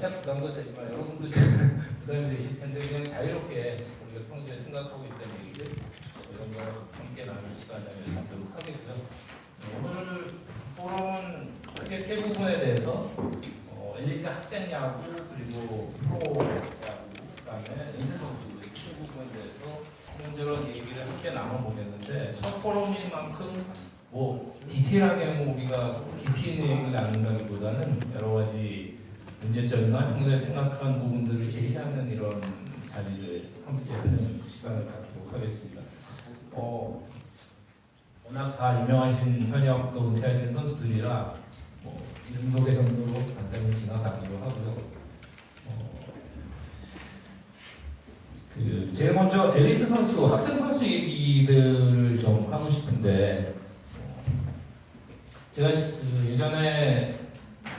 살짝 부담도 되지만 여러분도 부담이 되실 텐데 그냥 자유롭게 우리가 평소에 생각하고 있던 얘기들 이런 거 함께 나눌 시간을 갖도록 하겠고요. 오늘 포럼은 크게 세 부분에 대해서 엘리트 학생 야구 그리고 프로 야구 그다음에 은퇴 선수 세 부분에 대해서 이런저런 얘기를 함께 나눠보겠는데 첫 포럼인 만큼 뭐 디테일하게 뭐 우리가 깊이 있는 얘기를 나눈다기보다는 여러 가지 문제점이나 평소에 생각한 부분들을 제시하는 이런 자리를 함께하는 시간을 갖도록 하겠습니다. 워낙 다 유명하신 현역 또 은퇴하신 선수들이라 뭐 이름 소개 정도로 간단히 지나가기로 하고요. 제일 먼저 엘리트 선수, 학생 선수 얘기들을 좀 하고 싶은데 제가 예전에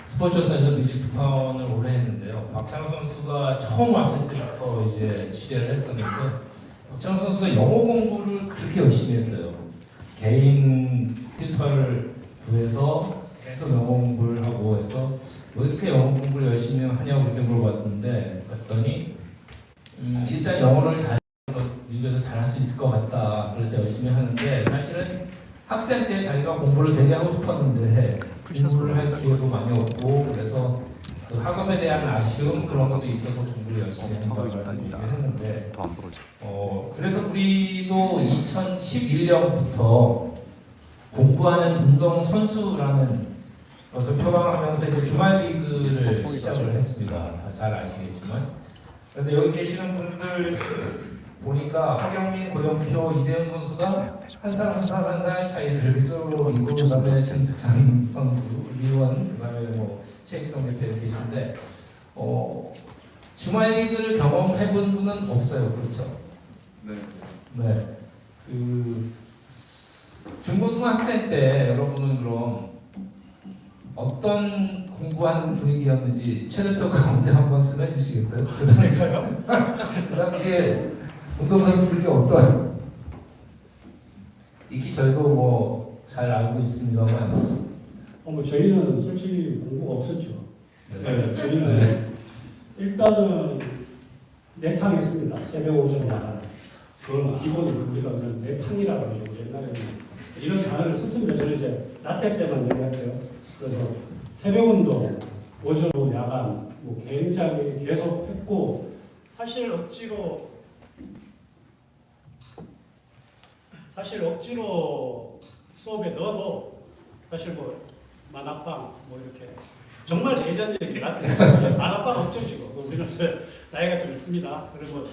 스포츠선에서 뮤직 특파원을 오래 했는데요. 박찬호 선수가 처음 왔을 때부터 이제 취재를 했었는데 박찬호 선수가 영어 공부를 그렇게 열심히 했어요. 개인 튜터를 구해서 계속 영어 공부를 하고 해서 왜 이렇게 영어 공부를 열심히 하냐고 그때 물어봤는데 그랬더니 일단 영어를 미국에서 잘할 수 있을 것 같다. 그래서 열심히 하는데 사실은 학생 때 자기가 공부를 되게 하고 싶었는데 공부를 할 기회도 많이 없고 그래서 그 학업에 대한 아쉬움 그런 것도 있어서 공부를 열심히 한다고 얘기를 했는데 그래서 우리도 2011년부터 공부하는 운동 선수라는 것을 표방하면서 이제 주말 리그를 시작을 했습니다. 다 잘 아시겠지만. 그런데 여기 계시는 분들 보니까 하경민, 고영표, 이대현 선수가 한 살 차이를 이렇게 쪼르르 있고 그다음에 김승찬 선수, 이원, 그다음에 뭐 최익성 대표 이렇게 계신데 주말 리그를 경험해본 분은 없어요, 그렇죠? 네. 네. 중고등학생 때 여러분은 그럼 어떤 공부하는 분위기였는지 최 대표 가운데 한번 쓰여 주시겠어요? 그 당시에 운동선수들이 어떤 익히 저희도 뭐 잘 알고 있습니다만 뭐 저희는 솔직히 공부가 없었죠. 네. 저희는 일단은 내탕했습니다. 새벽 오전 야간. 그건 기본 우리가 그냥 내탕이라고 하죠. 옛날에는 이런 단어를 썼습니다. 저는 이제 라떼 때만 얘기할게요. 그래서 새벽 운동, 오전 야간 뭐 굉장히 계속 했고 사실 억지로 수업에 넣어도 사실 뭐 만화방 뭐 이렇게 정말 예전 얘기 같아요. 만화방 없죠 지금. 우리는 나이가 좀 있습니다. 그리고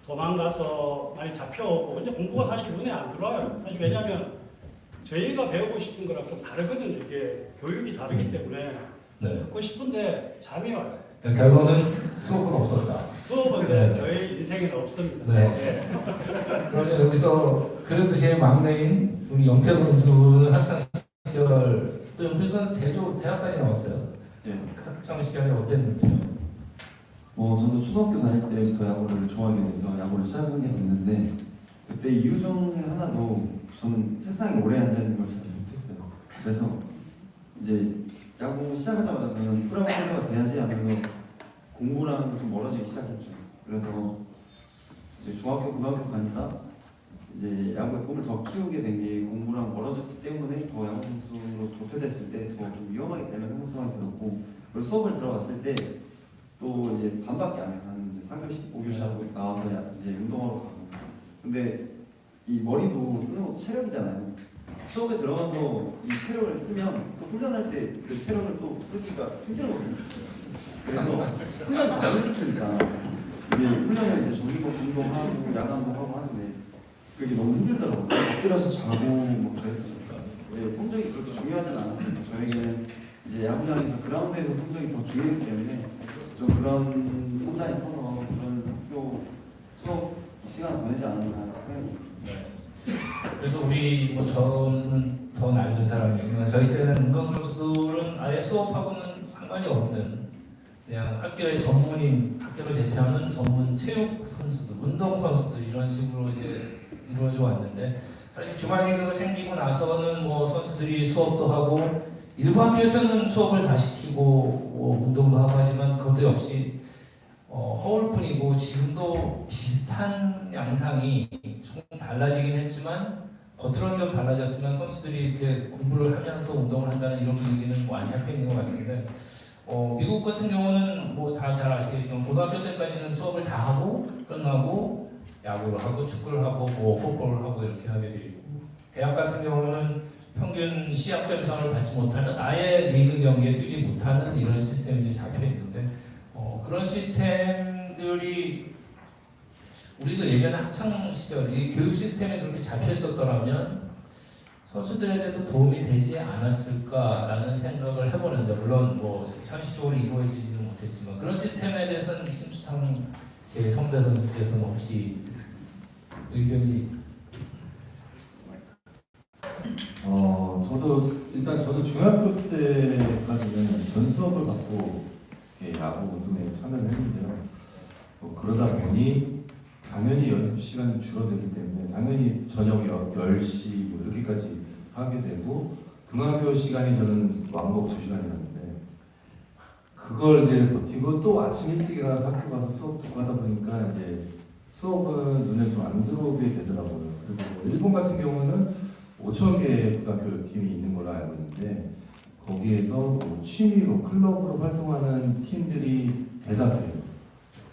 도망가서 많이 잡혀오고 이제 공부가 사실 눈에 안 들어와요. 사실 왜냐하면 저희가 배우고 싶은 거랑 좀 다르거든요. 이게 교육이 다르기 때문에 네. 듣고 싶은데 잠이 와요. 결론은 수업은 없었다. 수업은 네. 저희 인생에는 없습니다. 네. 네. 그러면 여기서 그래도 제일 막내인 우리 영표 선수는 학창 시절 또 영표 선수는 대학까지 나왔어요. 예. 학창 시절에 어땠는지요? 저도 초등학교 다닐 때부터 야구를 좋아하게 돼서 야구를 시작한 게 됐는데 그때 이유 중에 하나도 저는 책상에 오래 앉아 있는 걸 잘 못했어요. 그래서 이제 야구 시작하자마자 저는 프로야구 선수가 돼야지 하면서 공부랑 좀 멀어지기 시작했죠. 그래서 이제 중학교, 고등학교 가니까 이제 야구의 꿈을 더 키우게 된 게 공부랑 멀어졌기 때문에 더 야구 선수로 도태됐을 때 더 좀 위험하겠다는 생각이 들었고 그리고 수업을 들어갔을 때 또 이제 반밖에 안 해요. 한 이제 4교시, 5교시 하고 나와서 이제 운동하러 가고 근데 이 머리도 쓰는 것도 체력이잖아요. 수업에 들어가서 이 체력을 쓰면 또 훈련할 때 그 체력을 또 쓰기가 힘들거든요. 그래서 훈련 많이 시키니까 이제 훈련을 이제 조기복 운동하고 야간 운동하고 하는데 그게 너무 힘들더라고요. 엎드려서 자고 뭐 그랬어요. 네, 성적이 그렇게 중요하진 않았어요. 저에게는 이제 야구장에서 그라운드에서 성적이 더 중요했기 때문에 좀 그런 판단에 서서 그런 학교 수업 시간을 보내지 않았나 생각합니다. 네. 그래서 우리 뭐 저는 더 낡은 사람이지만 저희 때는 운동 선수들은 아예 수업하고는 상관이 없는 그냥 학교의 전문인, 학교를 대표하는 전문 체육 선수들, 운동 선수들 이런 식으로 이제 이루어져 왔는데 사실 주말 리그가 생기고 나서는 뭐 선수들이 수업도 하고 일부 학교에서는 수업을 다 시키고 운동도 하고 하지만 그것도 역시 허울뿐이고 지금도 비슷한 양상이 조금 달라지긴 했지만 겉으로는 좀 달라졌지만 선수들이 이렇게 공부를 하면서 운동을 한다는 이런 분위기는 뭐 안 잡혀 있는 것 같은데 미국 같은 경우는 뭐 다 잘 아시겠지만 고등학교 때까지는 수업을 다 하고 끝나고 야구를 하고 축구를 하고 뭐 풋볼을 하고 이렇게 하게 되어 있고 대학 같은 경우는 평균 시합 점수를 받지 못하는 아예 리그 경기에 뛰지 못하는 이런 시스템이 잡혀 있는데 그런 시스템들이 우리도 예전에 학창 시절 이 교육 시스템이 그렇게 잡혀 있었더라면 선수들에게도 도움이 되지 않았을까라는 생각을 해보는데 물론 뭐 현실적으로 이루어지지는 못했지만 그런 시스템에 대해서는 심수창 제 선배 선수께서는 혹시 의견이 저는 중학교 때까지는 전 수업을 받고 이렇게 야구 운동에 참여를 했는데요. 그러다 보니 당연히 연습 시간이 줄어들기 때문에 당연히 저녁 10시 뭐 이렇게까지 하게 되고 등하교 시간이 저는 왕복 2시간이었는데 그걸 이제 버티고 또 아침 일찍 일어나서 학교 가서 수업 듣고 하다 보니까 이제 수업은 눈에 좀 안 들어오게 되더라고요. 그리고 일본 같은 경우는 5,000개의 고등학교 팀이 있는 걸로 알고 있는데 거기에서 뭐 취미로 클럽으로 활동하는 팀들이 대다수예요.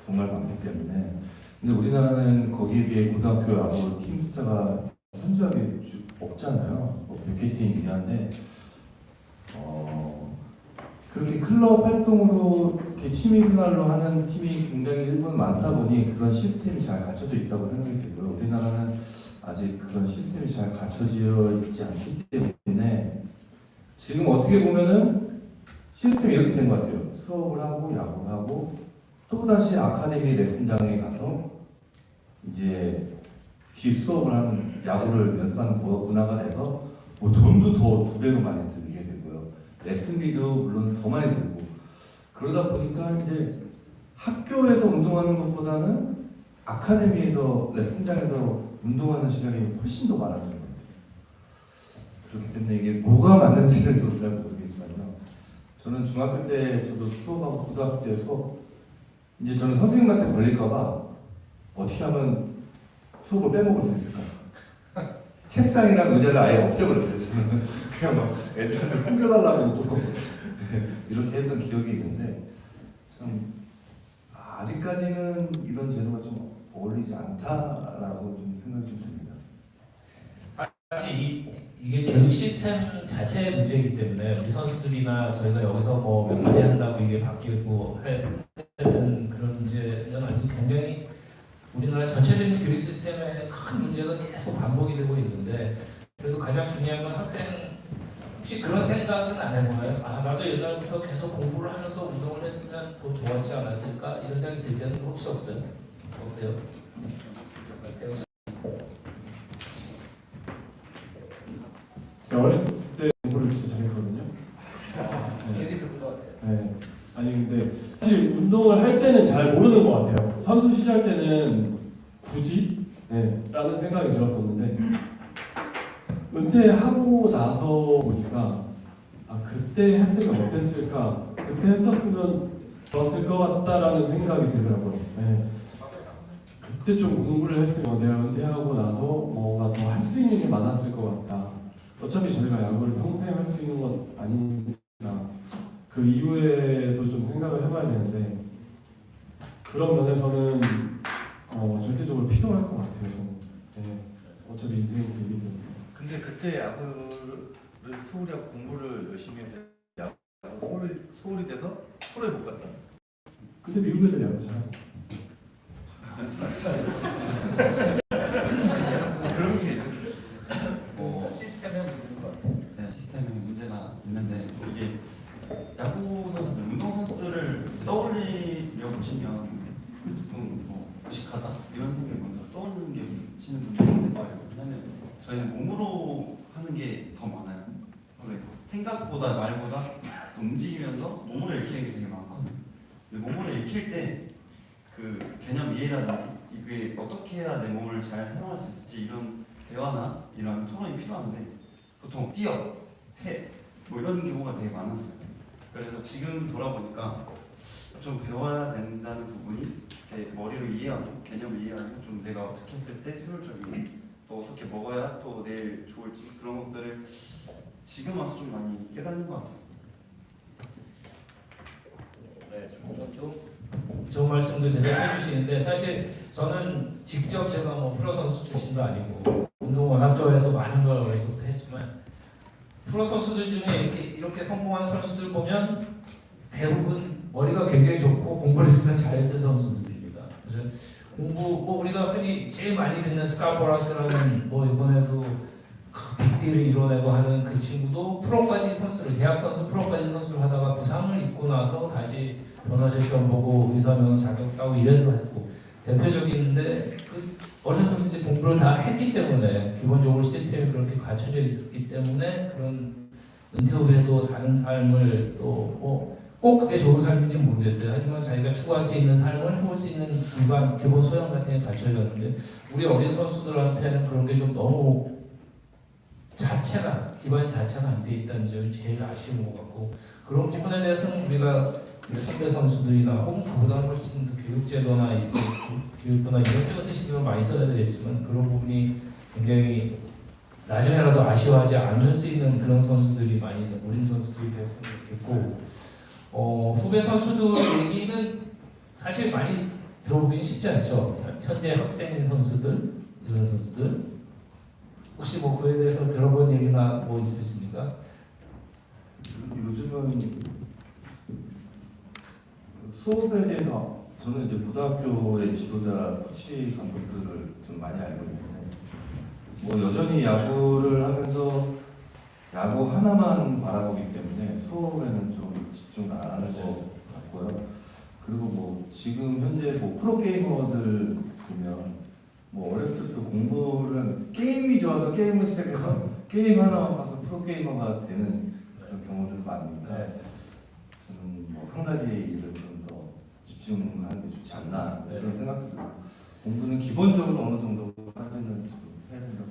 정말 많기 때문에. 근데 우리나라는 거기에 비해 고등학교 야구 팀 숫자가 현저하게 없잖아요. 뭐 100개 팀이긴 한데 그렇게 클럽 활동으로 이렇게 취미 생활로 하는 팀이 굉장히 일본 많다 보니 그런 시스템이 잘 갖춰져 있다고 생각이 들고요. 우리나라는 아직 그런 시스템이 잘 갖춰져 있지 않기 때문에 지금 어떻게 보면은 시스템이 이렇게 된 것 같아요. 수업을 하고 야구를 하고 또다시 아카데미 레슨장에 가서 이제 비수업을 하는 야구를 연습하는 문화가 돼서 뭐 돈도 더 2배로 많이 들게 되고요. 레슨비도 물론 더 많이 들고 그러다 보니까 이제 학교에서 운동하는 것보다는 아카데미에서 레슨장에서 운동하는 시간이 훨씬 더 많아지는 것 같아요. 그렇기 때문에 이게 뭐가 맞는지는 저도 잘 모르겠지만요. 저는 중학교 때 저도 수업하고 고등학교 때 수업 이제 저는 선생님한테 걸릴까봐 어떻게 하면 수업을 빼먹을 수 있을까? 책상이랑 의자를 아예 없애버렸어요. 저는 그냥 막 애들한테 숨겨달라고 또 이렇게 했던 기억이 있는데 참 아직까지는 이런 제도가 좀 어울리지 않다라고 좀 생각이 좀 듭니다. 사실 이게 교육 시스템 자체의 문제이기 때문에 우리 선수들이나 저희가 여기서 뭐 몇 마디 한다고 이게 바뀌고 해야 되는 그런 문제는 아니고 굉장히 우리나라 전체적인 교육 시스템에 큰 문제가 계속 반복이 되고 있는데 그래도 가장 중요한 건 학생 혹시 그런 생각은 안 해보나요? 나도 옛날부터 계속 공부를 하면서 운동을 했으면 더 좋았지 않았을까? 이런 생각이 들 때는 혹시 없어요? 어때요? 제가 어렸을 때 공부를 진짜 잘했거든요. 얘기 들은 것 같아요. 네. 아니 근데 사실 운동을 할 때는 잘 모르는 것 같아요. 선수 시절 때는 굳이? 네, 라는 생각이 들었었는데 은퇴하고 나서 보니까 그때 했으면 어땠을까? 그때 했었으면 좋았을 것 같다라는 생각이 들더라고요. 네. 그때 좀 공부를 했으면 내가 은퇴하고 나서 뭔가 더 할 수 있는 게 많았을 것 같다. 어차피 저희가 야구를 평생 할 수 있는 건 아니니까 그 이후에도 좀 생각을 해봐야 되는데 그런 면에서는 절대적으로 필요할 것 같아요. 저는. 네. 어차피 인생이 길기 때문에. 근데 그때 야구를 소홀히 하고 공부를 열심히 해서 야구 소홀히 돼서 프로에 못 갔다. 근데 미국 애들 야구 잘하죠. 그런 게 시스템의 문제인 것 같아요. 네, 시스템에 문제가 있는데 이게 야구 선수들, 운동 선수들을 떠올리려 보시면 좀 무식하다 이런 생각이 먼저 떠오르는 게 치는 분들이 있는 거예요. 왜냐하면 저희는 몸으로 하는 게 더 많아요. 왜? 생각보다 말보다 움직이면서 몸으로 읽히는 게 되게 많거든요. 근데 몸으로 읽힐 때 그 개념 이해라든지 이게 어떻게 해야 내 몸을 잘 사용할 수 있을지 이런 대화나 이런 토론이 필요한데 보통 뛰어, 해 뭐 이런 경우가 되게 많았어요. 그래서 지금 돌아보니까 좀 배워야 된다는 부분이 이렇게 머리로 이해하고 개념을 이해하고 좀 내가 어떻게 했을 때 효율적이고 또 어떻게 먹어야 또 내일 좋을지 그런 것들을 지금 와서 좀 많이 깨닫는 것 같아요. 네, 좀 좋은 말씀들 계속 해주시는데 사실 저는 직접 제가 뭐 프로 선수 출신도 아니고 운동 워낙 좋아해서 많은 걸 어려서부터 했지만 프로 선수들 중에 이렇게 성공한 선수들 보면 대부분 머리가 굉장히 좋고 공부를 했으면 잘했을 선수들입니다. 그래서 공부 뭐 우리가 흔히 제일 많이 듣는 스카포라스라는 뭐 이번에도 그 빅딜을 이뤄내고 하는 그 친구도 프로까지 선수를 대학 선수 프로까지 선수를 하다가 부상을 입고 나서 다시 변호사 시험 보고 의사 면허 자격 따고 이래서 했고 대표적인데 그 어려서 이제 공부를 다 했기 때문에 기본적으로 시스템이 그렇게 갖춰져 있었기 때문에 그런 은퇴 후에도 다른 삶을 또 뭐 꼭 그게 좋은 삶인지 모르겠어요. 하지만 자기가 추구할 수 있는 삶을 해볼 수 있는 기본 소양 같은 게 갖춰졌는데 우리 어린 선수들한테는 그런 게 좀 너무 기반 자체가 안 돼 있다는 점이 제일 아쉬운 것 같고 그런 부분에 대해서는 우리가 선배 선수들이나 혹은 그보다 훨씬 더 교육제도나 이제 교육부나 이것저것에 신경을 많이 써야 되겠지만 그런 부분이 굉장히 나중에라도 아쉬워하지 않을 수 있는 그런 선수들이 많이 어린 선수들이 됐으면 좋겠고 후배 선수들 얘기는 사실 많이 들어보기는 쉽지 않죠. 현재 학생인 선수들 이런 선수들 혹시 뭐 그에 대해서 들어본 얘기나 뭐 있으십니까? 요즘은 수업에 대해서 저는 이제 고등학교의 지도자 코치 감독들을 좀 많이 알고 있는데 뭐 여전히 야구를 하면서 야구 하나만 바라보기 때문에 수업에는 좀 집중 안 하는 것 같고요. 그리고 뭐 지금 현재 뭐 프로게이머들 보면 뭐 어렸을 때부터 공부를 게임이 좋아서 게임을 시작해서 게임 하나 봐서 프로게이머가 되는 그런 경우들 많으니까 네. 저는 뭐 한 가지 일을 좀 더 집중하는 게 좋지 않나 그런 생각도 들고 공부는 기본적으로 어느 정도 하는 좀 해야 된다고.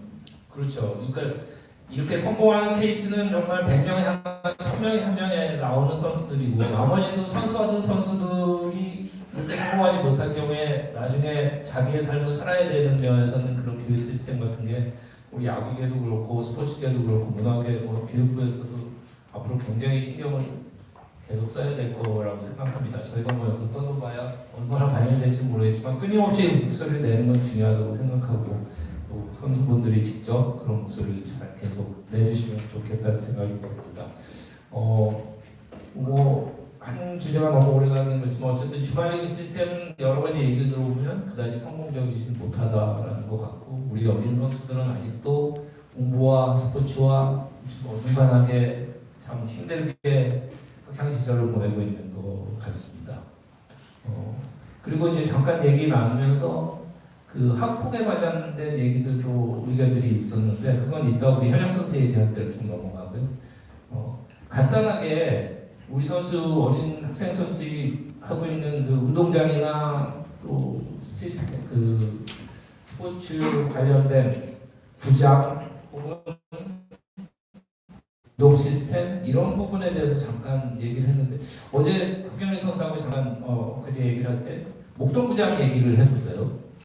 그렇죠. 그러니까 이렇게 성공하는 케이스는 정말 100명에 한 1000명에 한 명에 나오는 선수들이고 나머지도 선수하던 선수들이 이렇게 성공하지 못할 경우에 나중에 자기의 삶을 살아야 되는 면에서는 그런 교육 시스템 같은 게 우리 야구계도 그렇고 스포츠계도 그렇고 문화계, 교육부에서도 앞으로 굉장히 신경을 계속 써야 될 거라고 생각합니다. 저희가 뭐 여기서 떠들어봐야 얼마나 반영될지 모르겠지만 끊임없이 목소리를 내는 건 중요하다고 생각하고 또 선수분들이 직접 그런 목소리를 잘 계속 내주시면 좋겠다는 생각이 듭니다. 한 주제가 너무 오래 가는 거지만 어쨌든 주말리그 시스템은 여러 가지 얘기를 들어보면 그다지 성공적이지 못하다라는 것 같고 우리 어린 선수들은 아직도 공부와 스포츠와 좀 어중간하게 참 힘들게 학창 시절을 보내고 있는 것 같습니다. 그리고 이제 잠깐 얘기 나누면서 그 학폭에 관련된 얘기들도 의견들이 있었는데 그건 이따 우리 현영 선수 얘기할 때를 좀 넘어가고요. 간단하게 우리 선수 어린 학생 선수들이 하고 있는 그 운동장이나 또 시스템 그 스포츠 관련된 구장 혹은 운동 시스템 이런 부분에 대해서 잠깐 얘기를 했는데 어제 흑경리 선수하고 잠깐 그제 얘기를 할 때 목동구장 얘기를 했었어요.